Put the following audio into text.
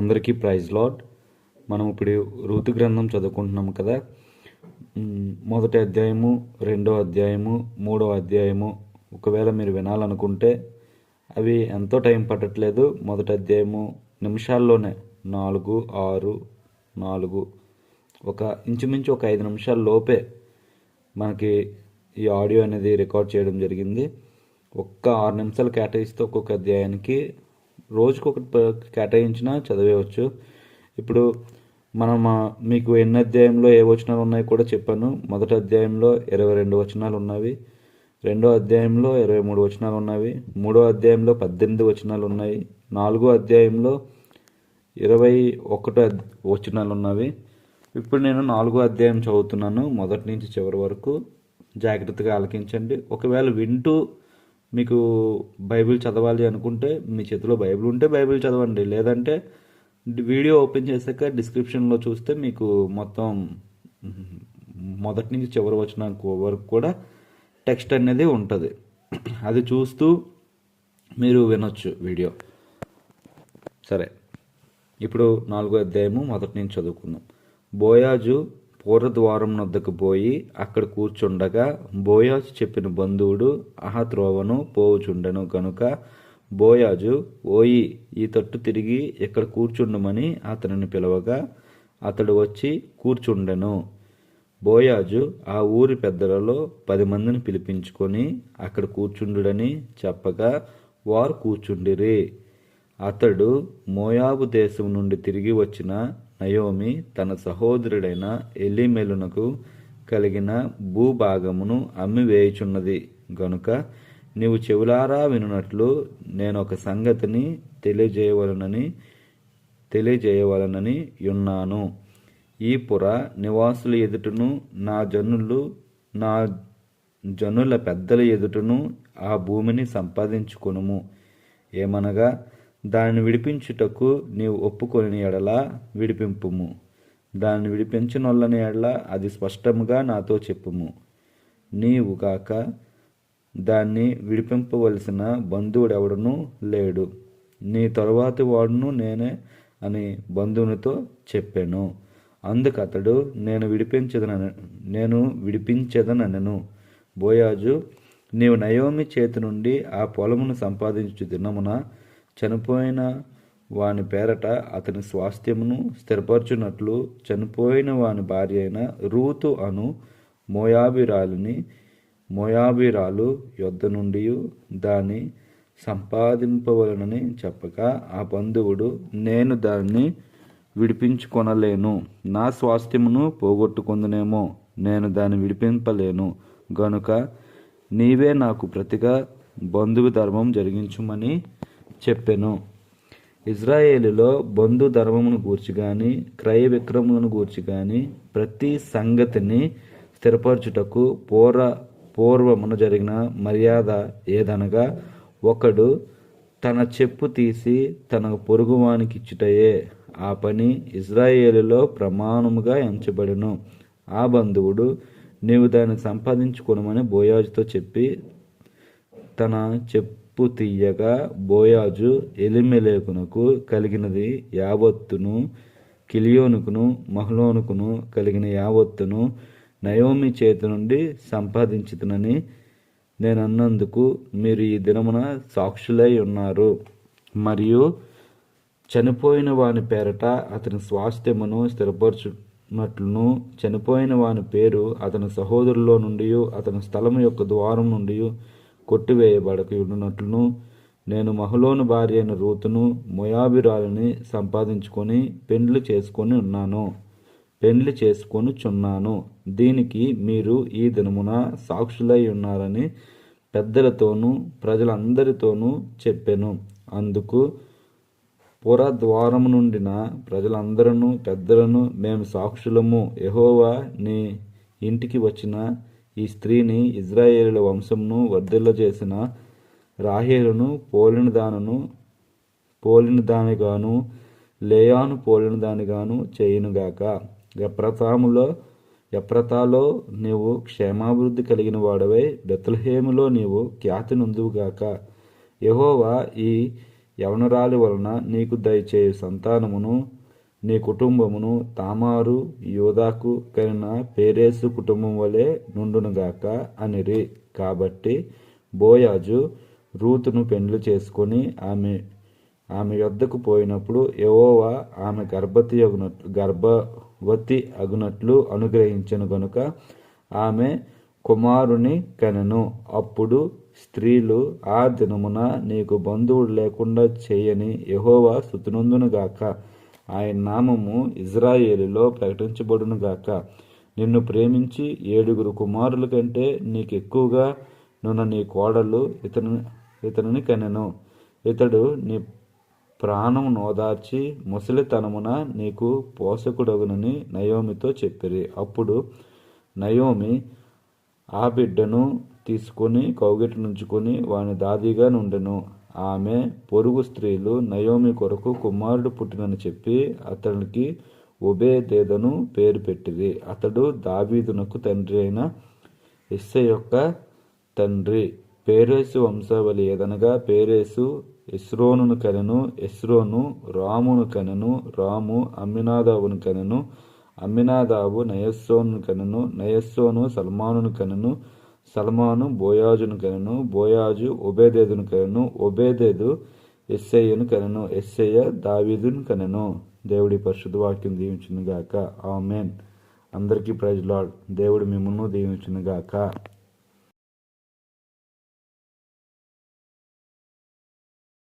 అందరికీ praise lord. మనం ఇప్పుడు ఋతు గ్రంథం చదువుకుంటున్నాం కదా. మొదటి అధ్యాయము, రెండో అధ్యాయము, మూడో అధ్యాయము ఒకవేళ మీరు వినాలనుకుంటే అవి ఎంతో టైం పట్టట్లేదు. మొదటి అధ్యాయము నిమిషాల్లోనే 4, 6, 4 ఇంచుమించు ఒక 5 నిమిషాల లోపే మనకి ఈ ఆడియో అనేది రికార్డ్ చేయడం జరిగింది. ఒక్క 6 నిమిషాలు కేటాయిస్తే ఒక్కొక్క అధ్యాయానికి రోజుకొకటి కేటాయించినా చదివేయవచ్చు. ఇప్పుడు మనం మీకు ఎన్ని అధ్యాయంలో ఏ వచనాలు ఉన్నాయో కూడా చెప్పాను. మొదటి అధ్యాయంలో 22 వచనాలు ఉన్నవి, రెండో అధ్యాయంలో 23 వచనాలు ఉన్నవి, మూడో అధ్యాయంలో 18 వచనాలు ఉన్నాయి, నాలుగో అధ్యాయంలో 21 వచనాలు ఉన్నవి. ఇప్పుడు నేను 4వ అధ్యాయం చదువుతున్నాను. మొదటి నుంచి చివరి వరకు జాగ్రత్తగా ఆలకించండి. ఒకవేళ వింటూ మీకు బైబిల్ చదవాలి అనుకుంటే మీ చేతిలో బైబిల్ ఉంటే బైబిల్ చదవండి, లేదంటే వీడియో ఓపెన్ చేశాక డిస్క్రిప్షన్లో చూస్తే మీకు మొత్తం మొదటి నుంచి చివరి వచ్చిన వరకు కూడా టెక్స్ట్ అనేది ఉంటుంది. అది చూస్తూ మీరు వినొచ్చు వీడియో. సరే, ఇప్పుడు 4వ అధ్యాయము మొదటి నుంచి చదువుకుందాం. బోయాజు పూర్వద్వారం వద్దకు పోయి అక్కడ కూర్చుండగా బోయాజు చెప్పిన బంధువుడు అహత్రోవను పోవుచుండెను కనుక బోయాజు, ఓయి, ఈ తట్టు తిరిగి ఇక్కడ కూర్చుండమని అతనిని పిలవగా అతడు వచ్చి కూర్చుండెను. బోయాజు ఆ ఊరి పెద్దలలో 10 మందిని పిలిపించుకొని అక్కడ కూర్చుండుడని చెప్పగా వారు కూర్చుండిరి. అతడు మోయాబు దేశం నుండి తిరిగి వచ్చిన నయోమి తన సహోదరుడైన ఎలీమెలునకు కలిగిన భూభాగమును అమ్మివేయుచున్నది గనుక నీవు చెవులారా వినున్నట్లు నేను ఒక సంగతిని తెలియజేయవలనని యున్నాను. ఈ పుర నివాసుల ఎదుటను నా జనుల పెద్దల ఎదుటను ఆ భూమిని సంపాదించుకొనుము. ఏమనగా దానిని విడిపించుటకు నీవు ఒప్పుకొని ఎడల విడిపింపుము, దాన్ని విడిపించనొల్లని ఎడల అది స్పష్టముగా నాతో చెప్పుము. నీవు కాక దాన్ని విడిపింపవలసిన బంధువుడెవడను లేడు, నీ తరువాతి వాడును నేనే అని బంధువునితో చెప్పాను. అందుకు అతడు నేను విడిపించదనను. బోయాజు, నీవు నయోమి చేతి నుండి ఆ పొలమును సంపాదించు దినమున చనిపోయిన వాని పేరట అతని స్వాస్థ్యమును స్థిరపరచునట్లు చనిపోయిన వాని భార్య అయిన రూతు అను మోయాబీరాలు యొద్ద నుండి దాన్ని సంపాదింపవలనని చెప్పగా ఆ బంధువుడు, నేను దాన్ని విడిపించుకొనలేను, నా స్వాస్థ్యమును పోగొట్టుకుందునేమో, నేను దాన్ని విడిపింపలేను గనుక నీవే నాకు ప్రతిగా బంధువు ధర్మం జరిగించుమని చెప్పెను. ఇజ్రాయేలులో బంధు ధర్మమును గూర్చి కానీ క్రయ విక్రములను గూర్చి కానీ ప్రతి సంగతిని స్థిరపరచుటకు పూర్వమున జరిగిన మర్యాద ఏదనగా ఒకడు తన చెప్పు తీసి తన పొరుగువానికిచ్చుటయే. ఆ పని ఇజ్రాయేలులో ప్రమాణముగా ఎంచబడెను. ఆ బంధువుడు, నీవు దాన్ని సంపాదించుకొనమని బోయాజుతో చెప్పి తన చెప్పు తీయగా బోయాజు ఎలీమెలెకునకు కలిగినది యావత్తును, కిలియోనుకును మహ్లోనుకును కలిగిన యావత్తును నయోమి చేతి నుండి సంపాదించుతునని నేనన్నందుకు మీరు ఈ దినమున సాక్షులై ఉన్నారు. మరియు చనిపోయిన వాని పేరట అతని స్వాస్థ్యమును స్థిరపరచునట్లును చనిపోయిన వాని పేరు అతని సహోదరులో నుండి అతని స్థలము యొక్క ద్వారం నుండి కొట్టివేయబడకున్నట్లును నేను మహలోను భార్య అయిన రూతును మోయాబీరాలని సంపాదించుకొని పెండ్లి చేసుకొనుచున్నాను. దీనికి మీరు ఈ దినమున సాక్షులై ఉన్నారని పెద్దలతోనూ ప్రజలందరితోనూ చెప్పెను. అందుకు పురద్వారము నుండిన ప్రజలందరూ పెద్దలను, మేము సాక్షులము, యెహోవా నీ ఇంటికి వచ్చిన ఈ స్త్రీని ఇజ్రాయేలుల వంశమును వర్ధిల్లజేసిన రాహేలును పోలిన దానిగాను లేయాను పోలిన దానిగాను చేయునుగాక. ఎప్రతాలో నీవు క్షేమాభివృద్ధి కలిగిన వాడవై బెత్లెహేములో నీవు ఖ్యాతి నొందువుగాక. యెహోవా ఈ యవనరాలి వలన నీకు దయచేయు సంతానమును నీ కుటుంబమును తామారు యోదాకు కనిన పేరేసు కుటుంబం వలె నుండునుగాక అనిరి. కాబట్టి బోయాజు రూతును పెండ్లి చేసుకొని ఆమె యొద్దకు పోయినప్పుడు యెహోవా ఆమె గర్భవతి అగునట్లు అనుగ్రహించెను గనుక ఆమె కుమారుని కనెను. అప్పుడు స్త్రీలు, ఆ దినమున నీకు బంధువులు లేకుండా చేయని యెహోవా స్తుతినందునుగాక, ఆయన నామము ఇజ్రాయేలులో ప్రకటించబడునుగాక. నిన్ను ప్రేమించి 7 కుమారుల కంటే నీకెక్కువగా నున్న నీ కోడలు ఇతనిని కనెను. ఇతడు నీ ప్రాణం నోదార్చి ముసలితనమున నీకు పోషకుడగునని నయోమితో చెప్పిరి. అప్పుడు నయోమి ఆ బిడ్డను తీసుకొని కౌగిటనుంచుకొని వాని దాదిగా నుండెను. ఆమె పొరుగు స్త్రీలు నయోమి కొరకు కుమారుడు పుట్టినని చెప్పి అతనికి ఒబేదెదోను పేరు పెట్టిరి. అతడు దావీదునకు తండ్రి అయిన ఇస్సై యొక్క తండ్రి. పేరేసు వంశావళి ఏదనగా పేరేసు ఎస్రోనును కనెను, ఎస్రోను రామును కనెను, రాము అమ్మినాదాబును కనెను, అమ్మినాదాబు నయస్సోనును కనెను, నయస్సోను సల్మానును కనెను, సల్మాను బోయాజును కనెను, బోయాజు ఒబేదెదును కనెను, ఒబేదెదు ఎస్సయ్యను కనెను, ఎస్సయ్య దావీదును కనెను. దేవుడి పరిశుద్ధ వాక్యం దీవించును గాక. ఆమేన్. అందరికీ ప్రైజ్ లార్డ్. దేవుడు మిమ్మును దీవించును గాక.